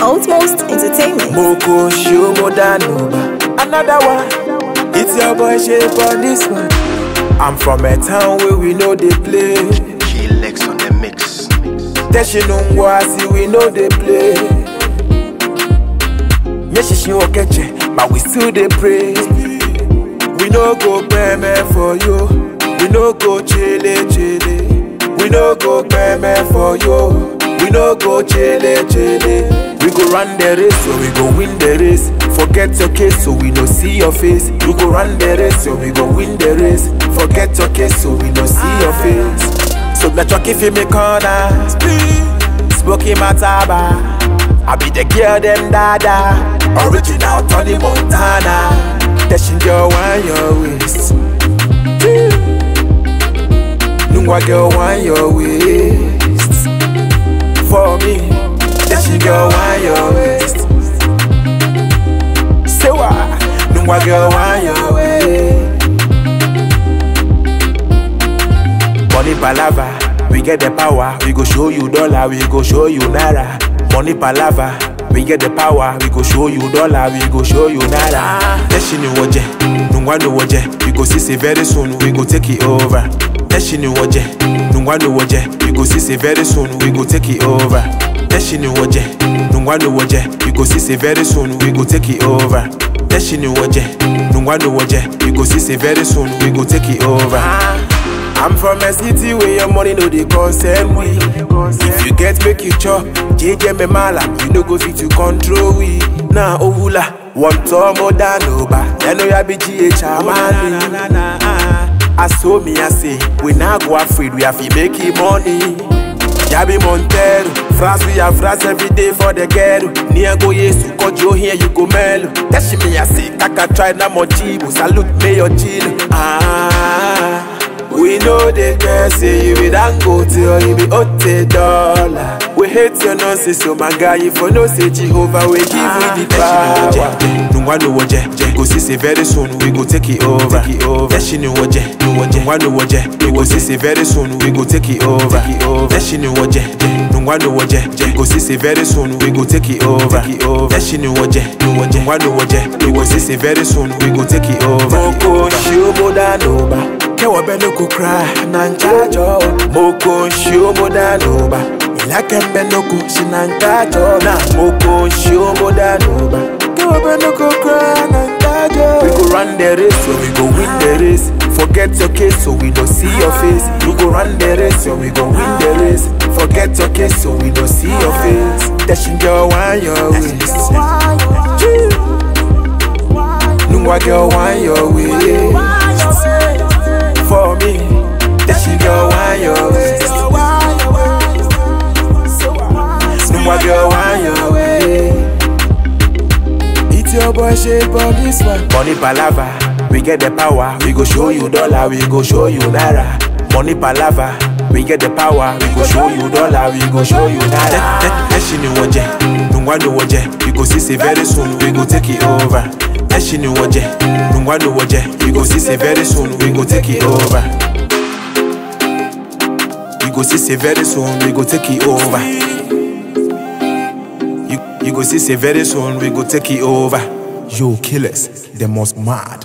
Outmost Entertainment. Moko Shomodanoba. Another one. It's your boy Shape on this one. I'm from a town where we know they play. Lex on the mix. Teshinungwasi we know they play. Meshishin okeche, but we still they pray. We no go peme for you. We no go chile chile. We no go peme for you. We no go chile chile. We go run the race, so we go win the race. Forget your case, so we no see your face. We go run the race, so we go win the race. Forget your case, so we no see your face. So the chucky fi me corner, smoky mataba. I be the girl them dada, original Tony Montana. Dashing girl want your waist, Nungwa girl want your waist. For me, dashing girl want your waist. Say what? Nungwa girl want your waist. Money palava, we get the power. We go show you dollar, we go show you naira. Money palava, we get the power. We go show you dollar, we go show you naira. Teshini woje, nungwano woje. We go see very soon, we go take it over. Teshini woje, nungwano woje. We go see very soon, we go take it over. Teshini woje, nungwano woje. We go see very soon, we go take it over. Teshini woje, nungwano woje. We go see very soon, we go take it over. I'm from a city where your money no dey concern we. If you get make you chop, JJ me mala, you no go fit to control we. Nah ovula, one time more than over. I know ya be GH man. I saw me I say, we not go afraid, we have to make it money. Yabi Montero, France we have France every day for the girl. Near go yes to cut you here you go mellow. That's me I say, Kaka try na mojibo, salute me your chin. We know the girl say you be dango till you be $80. We hate your nonsense, so my guy, if you no say Jehovah, we give you the power. Nungwano woje, go see very soon, we go take it over. Teshini woje, nungwano woje, we go see very soon, we go take it over. Teshini woje, nungwano woje, go see very soon, we go take it over. Teshini woje, nungwano woje, we go see very soon, we go take it over. Moko Shomodanoba. Kewa benoko cry, nanjajo. Moko Shomodanoba. Ilake benoko shinanjajo. Na Moko Shomodanoba. Kewa benoko cry, nanjajo. We go run the race, so we go win the race. Forget your case, so we don't see your face. We go run the race, so we go win the race. Forget your case, so we don't see your face. Dashing girl want your waist. Nungwa girl want your waist. For me, that she girl want your waist. Nungwa girl want your waist. It's your boy Shape on this one. Money palava, we get the power. We go show you dollar, we go show you naira. Money palava, we get the power. We go show you dollar, we go show you naira. Teshini woje, nungwano woje. We go see very soon, we go take it over. Teshini woje, nungwano woje. We go see very soon, we go take it over. You go see very soon, we go take it over. You go see very soon, we go take it over. Yo, killers, the most mad.